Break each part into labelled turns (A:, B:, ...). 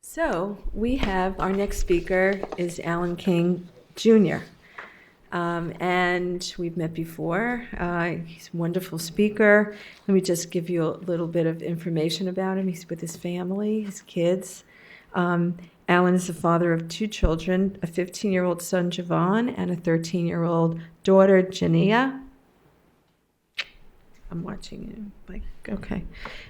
A: So we have our next speaker is Alan King Jr. And we've met before. He's a wonderful speaker. Let me just give you a little bit of information about him. He's with his family, his kids. Alan is the father of two children, a 15-year-old son, Javon, and a 13-year-old daughter, Jania. I'm watching you. Okay.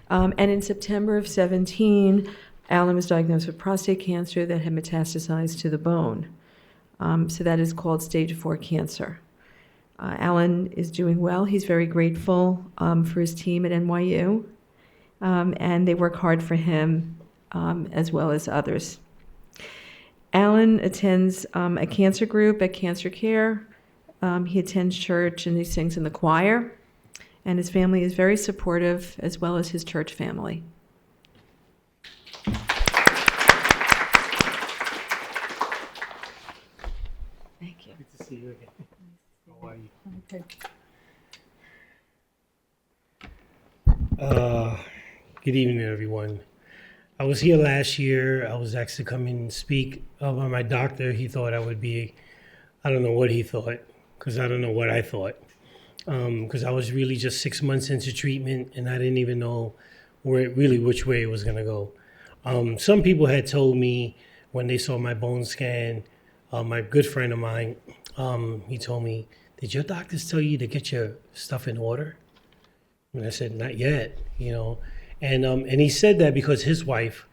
A: And in September of 17, Alan was diagnosed with prostate cancer that had metastasized to the bone. So that is called stage 4 cancer. Alan is doing well. He's very grateful for his team at NYU, and they work hard for him as well as others. Alan attends a cancer group at Cancer Care. He attends church and he sings in the choir, and his family is very supportive as well as his church family. Thank you.
B: Good to see you again. How are you?
A: Okay.
B: Good evening, everyone. I was here last year. I was asked to come in and speak. My doctor, he thought I would be, I don't know what he thought, because I don't know what I thought. Because I was really just 6 months into treatment, and I didn't even know which way it was going to go. Some people had told me when they saw my bone scan, my good friend of mine, he told me, "Did your doctors tell you to get your stuff in order?" And I said, "Not yet, you know." And he said that because his wife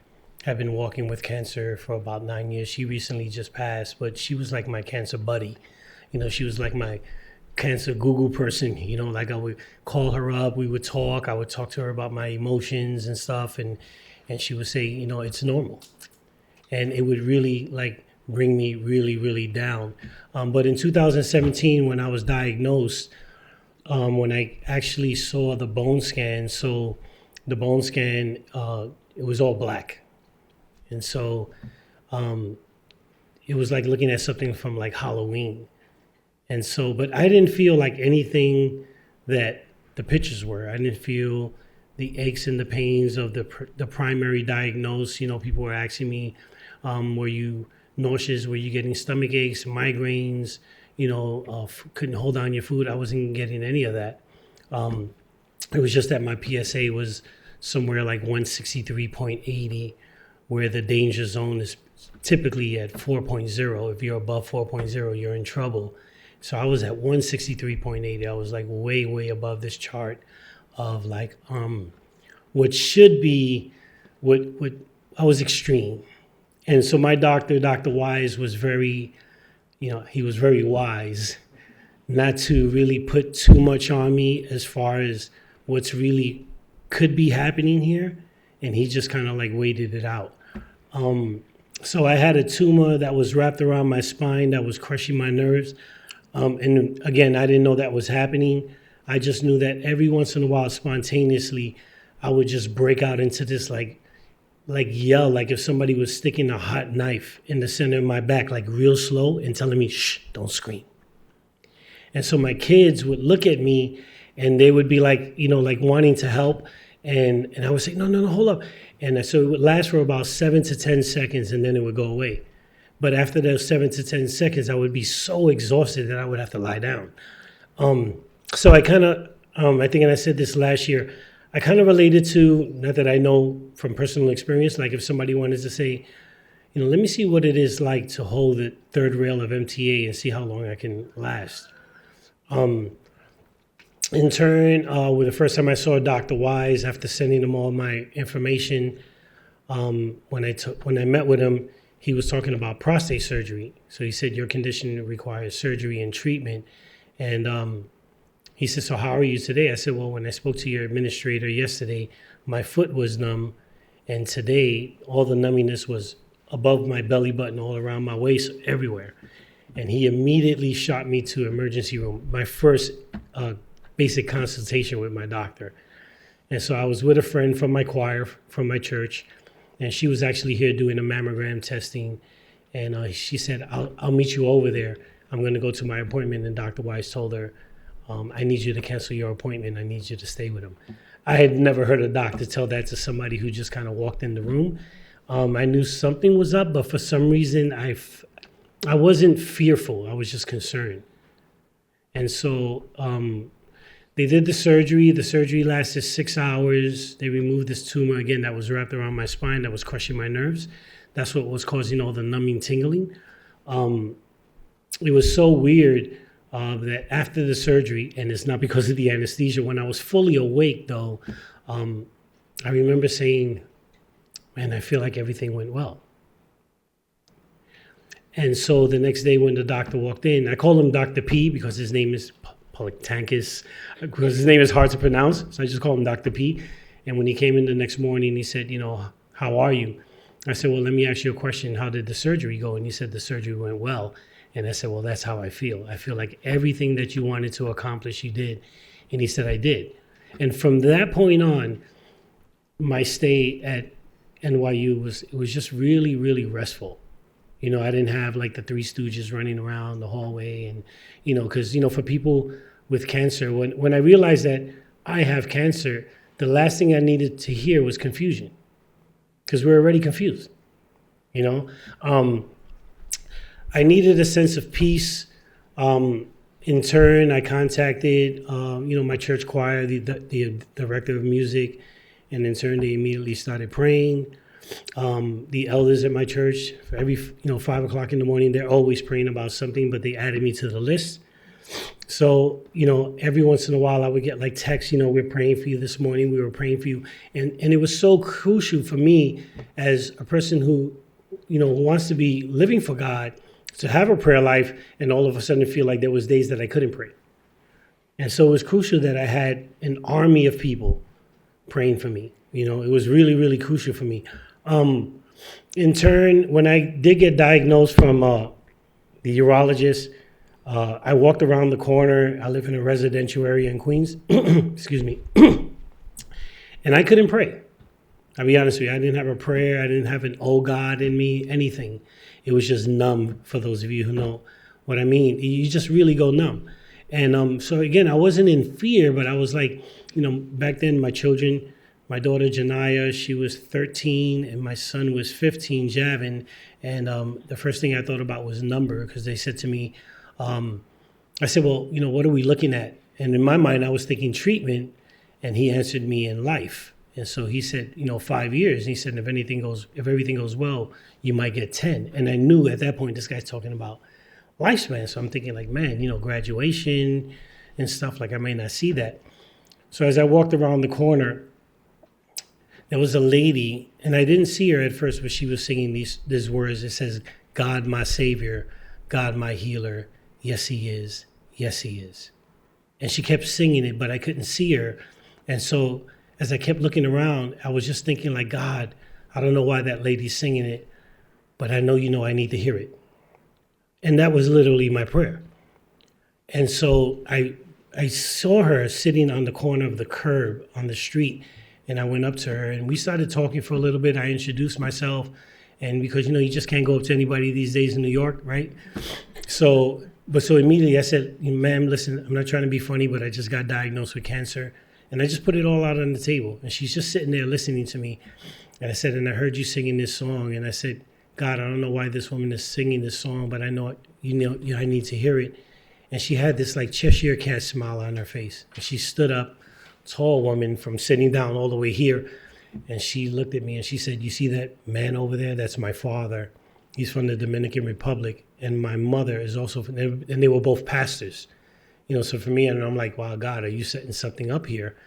B: had been walking with cancer for about 9 years. She recently just passed, but she was like my cancer buddy. You know, she was like my cancer Google person. You know, like I would call her up, we would talk. I would talk to her about my emotions and stuff, and she would say, you know, it's normal. And it would really like bring me really, really down. But in 2017, when I was diagnosed, when I actually saw the bone scan, so the bone scan, it was all black. And so it was like looking at something from like Halloween. And so, but I didn't feel like anything that the pictures were. I didn't feel the aches and the pains of the primary diagnosis. You know, people were asking me, were you nauseous? Were you getting stomach aches, migraines? You know, couldn't hold down your food. I wasn't getting any of that. It was just that my PSA was somewhere like 163.80, where the danger zone is typically at 4.0. If you're above 4.0, you're in trouble. So I was at 163.80. I was like way, way above this chart of like what should be what I was extreme. And so my doctor, Dr. Wise, was very, you know, he was very wise not to really put too much on me as far as what's really could be happening here. And he just kind of like waited it out. So I had a tumor that was wrapped around my spine that was crushing my nerves. And again, I didn't know that was happening. I just knew that every once in a while, spontaneously, I would just break out into this like yell, like if somebody was sticking a hot knife in the center of my back, like real slow and telling me, "Shh, don't scream." And so my kids would look at me and they would be like, you know, like wanting to help. And I would say, no, hold up. And so it would last for about 7 to 10 seconds and then it would go away. But after those 7 to 10 seconds, I would be so exhausted that I would have to lie down. So I kind of, I think, and I said this last year, I kind of related to, not that I know from personal experience, like if somebody wanted to say, you know, let me see what it is like to hold the third rail of MTA and see how long I can last. In turn, with the first time I saw Dr. Wise, after sending him all my information, when I met with him, he was talking about prostate surgery. So he said, your condition requires surgery and treatment. And he said, so how are you today? I said, well, when I spoke to your administrator yesterday, my foot was numb. And today, all the numbiness was above my belly button, all around my waist, everywhere. And he immediately shot me to emergency room, my first basic consultation with my doctor. And so I was with a friend from my choir, from my church, and she was actually here doing a mammogram testing. And she said, I'll meet you over there. I'm going to go to my appointment. And Dr. Wise told her, I need you to cancel your appointment. I need you to stay with him. I had never heard a doctor tell that to somebody who just kind of walked in the room. I knew something was up, but for some reason I wasn't fearful. I was just concerned. And so they did the surgery. The surgery lasted 6 hours. They removed this tumor, again, that was wrapped around my spine, that was crushing my nerves. That's what was causing all the numbing tingling. It was so weird that after the surgery, and it's not because of the anesthesia, when I was fully awake, though, I remember saying, man, I feel like everything went well. And so the next day when the doctor walked in, I call him Dr. P because his name is Poliktankis, because his name is hard to pronounce, so I just call him Dr. P. And when he came in the next morning, he said, how are you? I said, well, let me ask you a question. How did the surgery go? And he said, the surgery went well. And I said, well, that's how I feel. I feel like everything that you wanted to accomplish, you did. And he said, I did. And from that point on, my stay at NYU was just really, really restful. I didn't have like the Three Stooges running around the hallway. And, because, for people with cancer, when I realized that I have cancer, the last thing I needed to hear was confusion, because we're already confused, I needed a sense of peace. In turn, I contacted, my church choir, the director of music, and in turn, they immediately started praying. The elders at my church, for every 5 o'clock in the morning, they're always praying about something, but they added me to the list. So, every once in a while I would get like texts, we're praying for you this morning, we were praying for you. And it was so crucial for me as a person who, who wants to be living for God, to have a prayer life and all of a sudden feel like there was days that I couldn't pray. And so it was crucial that I had an army of people praying for me. It was really, really crucial for me. In turn, when I did get diagnosed from the urologist, I walked around the corner. I live in a residential area in Queens. Excuse me. And I couldn't pray. I'll be honest with you. I didn't have a prayer. I didn't have an oh God in me, anything. It was just numb, for those of you who know what I mean. You just really go numb. And so again, I wasn't in fear, but I was like, back then my children, my daughter Janaya, she was 13 and my son was 15, Javin. And the first thing I thought about was number, because they said to me, I said, well, what are we looking at? And in my mind, I was thinking treatment, and he answered me in life. And so he said, 5 years. And he said, if everything goes well, you might get 10. And I knew at that point, this guy's talking about lifespan. So I'm thinking like, man, graduation and stuff, like I may not see that. So as I walked around the corner, there was a lady, and I didn't see her at first, but she was singing these words. It says, God, my savior, God, my healer. Yes, he is. Yes, he is. And she kept singing it, but I couldn't see her. And so as I kept looking around, I was just thinking like, God, I don't know why that lady's singing it, but I know I need to hear it. And that was literally my prayer. And so I saw her sitting on the corner of the curb on the street, and I went up to her, and we started talking for a little bit. I introduced myself, and because, you just can't go up to anybody these days in New York, right? So immediately I said, ma'am, listen, I'm not trying to be funny, but I just got diagnosed with cancer. And I just put it all out on the table. And she's just sitting there listening to me. And I said, and I heard you singing this song. And I said, God, I don't know why this woman is singing this song, but I know, I need to hear it. And she had this like Cheshire cat smile on her face. And she stood up, tall woman, from sitting down all the way here. And she looked at me and she said, you see that man over there? That's my father. He's from the Dominican Republic. And my mother is also, and they were both pastors. So for me, and I'm like, wow, God, are you setting something up here?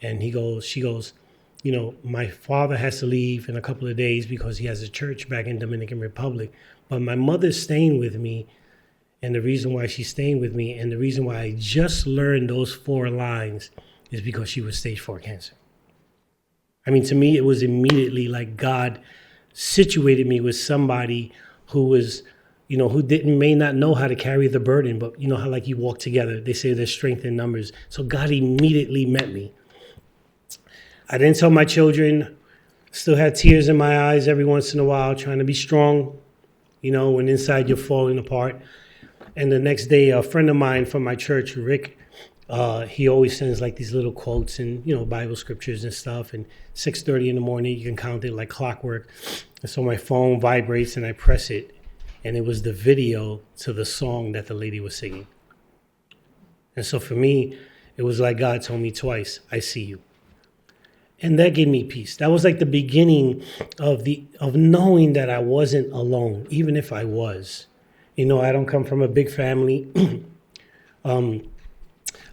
B: And she goes, my father has to leave in a couple of days because he has a church back in Dominican Republic. But my mother's staying with me. And the reason why she's staying with me and the reason why I just learned those 4 lines is because she was stage 4 cancer. I mean, to me, it was immediately like God situated me with somebody who was, who may not know how to carry the burden, but how like you walk together, they say there's strength in numbers. So God immediately met me. I didn't tell my children, still had tears in my eyes every once in a while, trying to be strong, when inside you're falling apart. And the next day, a friend of mine from my church, Rick, he always sends like these little quotes and, Bible scriptures and stuff. And 6:30 in the morning, you can count it like clockwork. And so my phone vibrates and I press it. And it was the video to the song that the lady was singing. And so for me, it was like God told me twice, I see you. And that gave me peace. That was like the beginning of knowing that I wasn't alone, even if I was. I don't come from a big family. I'm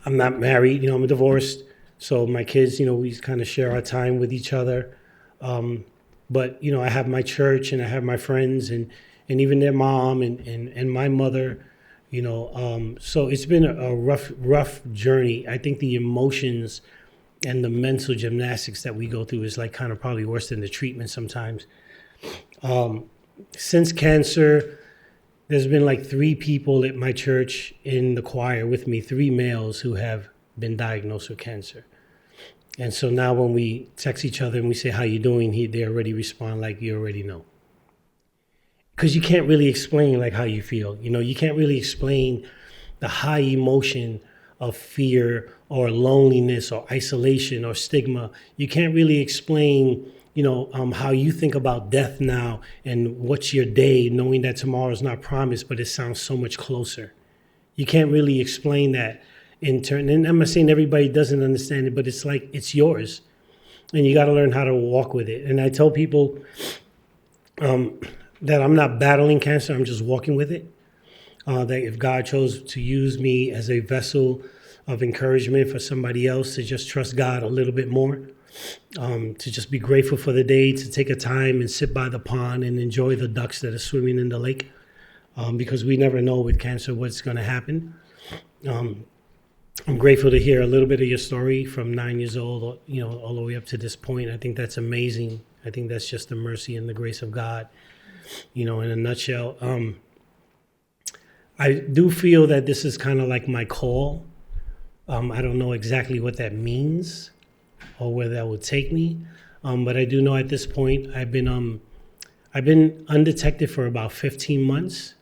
B: not married, I'm divorced. So my kids, we kind of share our time with each other. But, I have my church and I have my friends and even their mom and my mother, so it's been a rough journey. I think the emotions and the mental gymnastics that we go through is like kind of probably worse than the treatment sometimes. Since cancer, there's been like 3 people at my church in the choir with me, 3 males who have been diagnosed with cancer. And so now when we text each other and we say, how you doing? They already respond like, you already know. Because you can't really explain like how you feel. You can't really explain the high emotion of fear or loneliness or isolation or stigma. You can't really explain, how you think about death now and what's your day, knowing that tomorrow's not promised, but it sounds so much closer. You can't really explain that in turn. And I'm not saying everybody doesn't understand it, but it's like it's yours. And you got to learn how to walk with it. And I tell people that I'm not battling cancer, I'm just walking with it. That if God chose to use me as a vessel of encouragement for somebody else to just trust God a little bit more, to just be grateful for the day, to take a time and sit by the pond and enjoy the ducks that are swimming in the lake, because we never know with cancer what's going to happen. I'm grateful to hear a little bit of your story from 9 years old, all the way up to this point. I think that's amazing. I think that's just the mercy and the grace of God, in a nutshell. I do feel that this is kind of like my call. I don't know exactly what that means or where that would take me. But I do know at this point, I've been undetected for about 15 months.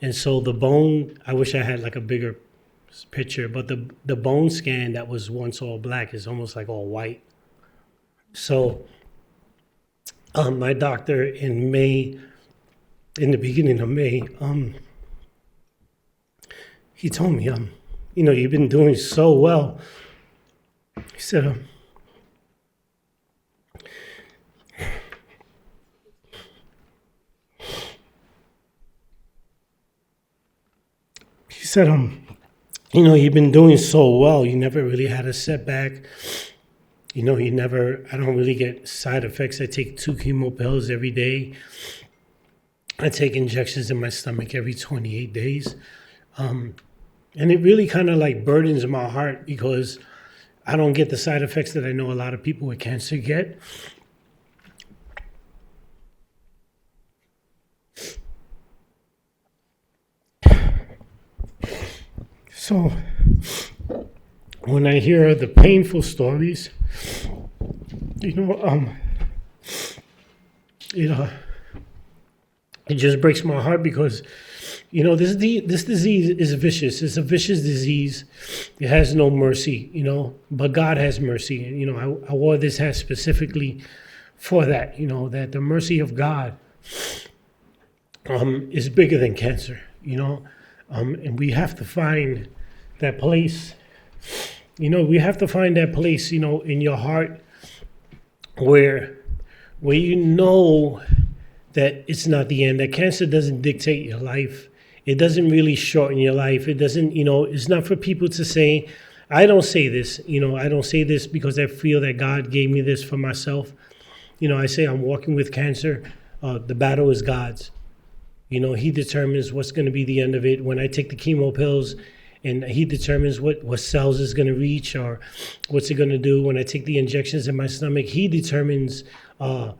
B: And so the bone, I wish I had like a bigger picture, but the bone scan that was once all black is almost like all white. So my doctor in the beginning of May, he told me, you've been doing so well. He said, you've been doing so well. You never really had a setback. I don't really get side effects. I take 2 chemo pills every day. I take injections in my stomach every 28 days. And it really kind of like burdens my heart because I don't get the side effects that I know a lot of people with cancer get. So when I hear the painful stories, it just breaks my heart because, this disease is vicious. It's a vicious disease. It has no mercy, but God has mercy. And, I wore this hat specifically for that, that the mercy of God is bigger than cancer, and we have to find that place, we have to find that place, in your heart where that it's not the end, that cancer doesn't dictate your life. It doesn't really shorten your life. It doesn't, it's not for people to say, I don't say this, I don't say this because I feel that God gave me this for myself. I say I'm walking with cancer. The battle is God's. He determines what's going to be the end of it. When I take the chemo pills and he determines what cells is going to reach or what's it going to do. When I take the injections in my stomach, he determines how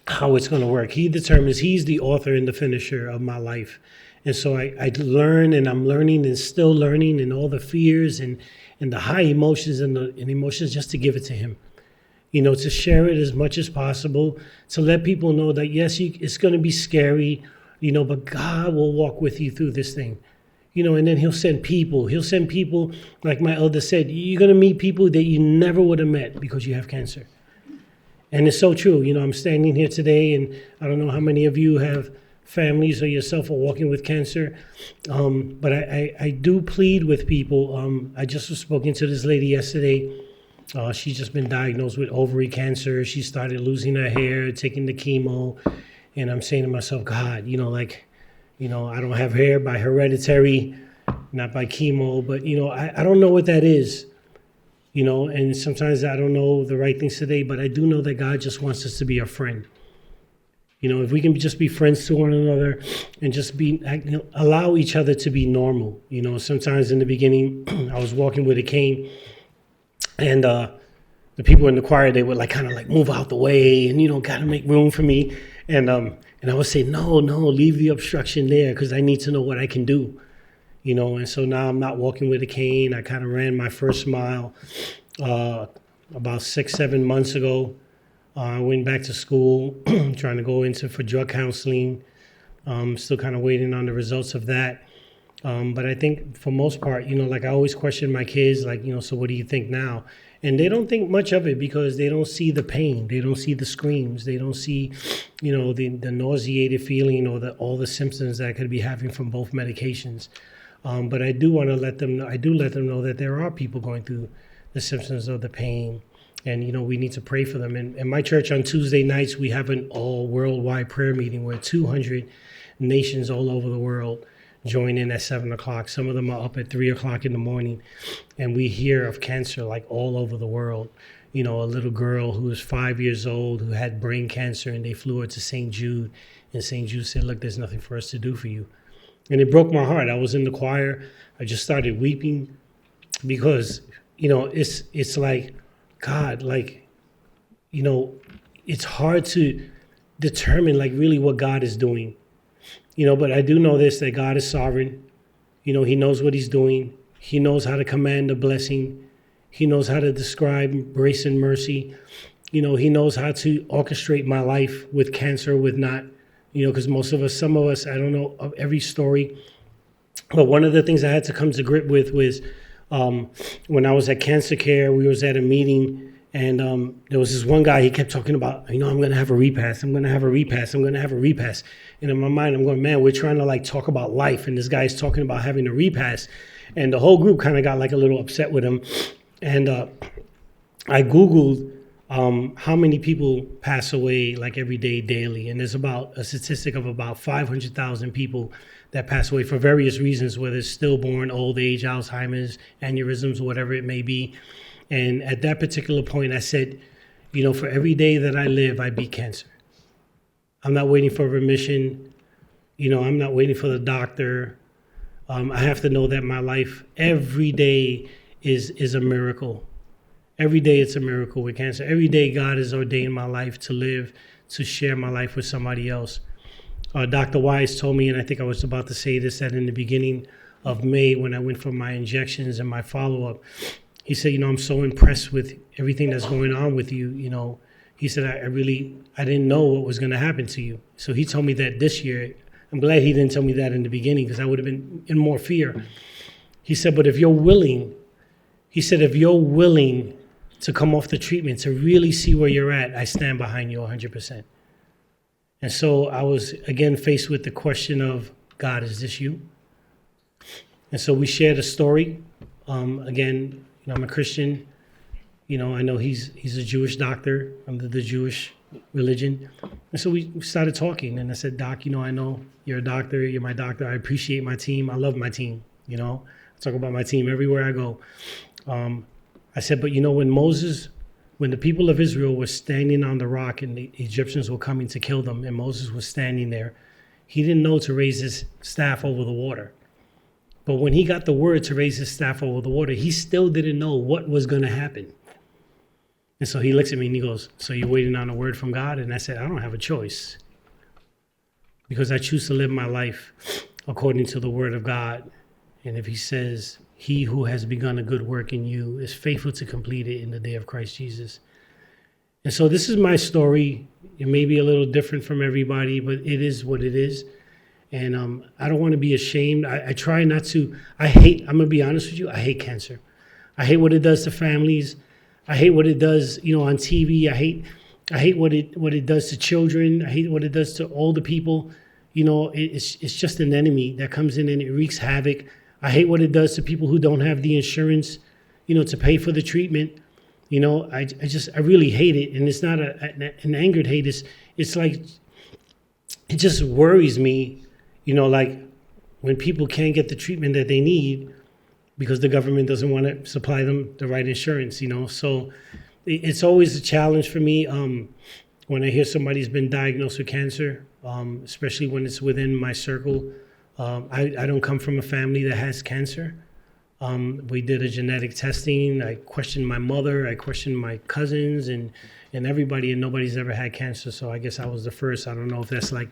B: it's going to work. He determines, he's the author and the finisher of my life. And so I learn, and I'm learning and still learning, and all the fears and the high emotions and emotions just to give it to him. To share it as much as possible, to let people know that, yes, it's going to be scary, but God will walk with you through this thing. and then he'll send people. He'll send people, like my elder said, you're going to meet people that you never would have met because you have cancer. And it's so true. I'm standing here today, and I don't know how many of you have families or yourself are walking with cancer. But I do plead with people. I just was speaking to this lady yesterday. She's just been diagnosed with ovary cancer. She started losing her hair, taking the chemo. And I'm saying to myself, God, I don't have hair by hereditary, not by chemo, but, I don't know what that is, and sometimes I don't know the right things today, but I do know that God just wants us to be a friend. If we can just be friends to one another and just allow each other to be normal. Sometimes in the beginning, I was walking with a cane, and the people in the choir, they would kind of move out the way and, got to make room for me. And I would say, no, leave the obstruction there because I need to know what I can do. And so now I'm not walking with a cane. I kind of ran my first mile about 6-7 months ago. I went back to school, trying to go for drug counseling. Still kind of waiting on the results of that. But I think for most part, I always question my kids, so what do you think now? And they don't think much of it because they don't see the pain. They don't see the screams. They don't see, the nauseated feeling or all the symptoms that I could be having from both medications. But I do want to let them know that there are people going through the symptoms of the pain. And, we need to pray for them. And in my church on Tuesday nights, we have an all worldwide prayer meeting where 200 nations all over the world join in at 7 o'clock. Some of them are up at 3 o'clock in the morning. And we hear of cancer all over the world. A little girl who was 5 years old who had brain cancer, and they flew her to St. Jude. And St. Jude said, look, there's nothing for us to do for you. And it broke my heart. I was in the choir. I just started weeping because, it's like, God, it's hard to determine really what God is doing. But I do know this, that God is sovereign. He knows what he's doing. He knows how to command a blessing. He knows how to describe grace and mercy. He knows how to orchestrate my life with cancer, with not, because some of us, I don't know of every story. But one of the things I had to come to grip with was when I was at Cancer Care, we was at a meeting, and there was this one guy, he kept talking about, I'm going to have a repass. I'm going to have a repass. I'm going to have a repass. And in my mind, I'm going, man, we're trying to talk about life. And this guy's talking about having a repass. And the whole group kind of got a little upset with him. And I Googled how many people pass away every day, daily. And there's about a statistic of about 500,000 people that pass away for various reasons, whether it's stillborn, old age, Alzheimer's, aneurysms, whatever it may be. And at that particular point, I said, for every day that I live, I beat cancer. I'm not waiting for remission. I'm not waiting for the doctor. I have to know that my life every day is a miracle. Every day it's a miracle with cancer. Every day God has ordained my life to live, to share my life with somebody else. Dr. Wise told me, and I think I was about to say this, that in the beginning of May when I went for my injections and my follow-up, he said, I'm so impressed with everything that's going on with you. He said, I didn't know what was going to happen to you. So he told me that this year. I'm glad he didn't tell me that in the beginning because I would have been in more fear. He said, but if you're willing to come off the treatment, to really see where you're at, I stand behind you 100%. And so I was, again, faced with the question of, God, is this you? And so we shared a story. Again, I'm a Christian. I know he's a Jewish doctor under the Jewish religion. And so we started talking. And I said, Doc, I know you're a doctor. You're my doctor. I appreciate my team. I love my team. I talk about my team everywhere I go. I said, but when the people of Israel were standing on the rock and the Egyptians were coming to kill them, and Moses was standing there, he didn't know to raise his staff over the water. But when he got the word to raise his staff over the water, he still didn't know what was going to happen. And so he looks at me and he goes, so you're waiting on a word from God? And I said, I don't have a choice because I choose to live my life according to the word of God. And if he says, he who has begun a good work in you is faithful to complete it in the day of Christ Jesus. And so this is my story. It may be a little different from everybody, but it is what it is. And I don't want to be ashamed. I try not to. I'm going to be honest with you, I hate cancer. I hate what it does to families. I hate what it does, on TV. I hate what it does to children. I hate what it does to older people. It's just an enemy that comes in and it wreaks havoc. I hate what it does to people who don't have the insurance, to pay for the treatment. I really hate it. And it's not an angered hate. It's like, it just worries me, like when people can't get the treatment that they need because the government doesn't want to supply them the right insurance, So it's always a challenge for me when I hear somebody's been diagnosed with cancer, especially when it's within my circle. I don't come from a family that has cancer. We did a genetic testing. I questioned my mother. I questioned my cousins and everybody, and nobody's ever had cancer. So I guess I was the first. I don't know if that's like,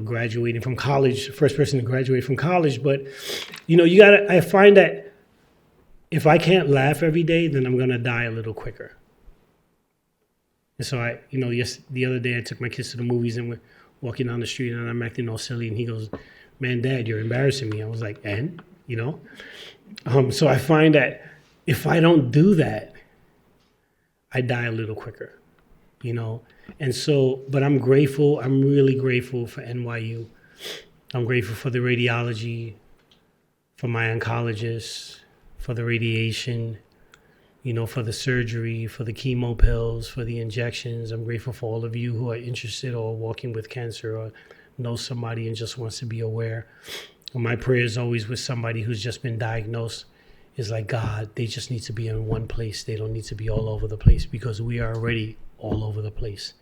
B: graduating from college, first person to graduate from college. But, I find that if I can't laugh every day, then I'm going to die a little quicker. And so the other day I took my kids to the movies and we're walking down the street and I'm acting all silly. And he goes, "Man, Dad, you're embarrassing me." I was like, "And?" So I find that if I don't do that, I die a little quicker, And so, but I'm grateful. I'm really grateful for NYU. I'm grateful for the radiology, for my oncologist, for the radiation, for the surgery, for the chemo pills, for the injections. I'm grateful for all of you who are interested or walking with cancer or know somebody and just wants to be aware. My prayer is always with somebody who's just been diagnosed is like, God, they just need to be in one place. They don't need to be all over the place because we are already all over the place.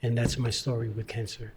B: And that's my story with cancer.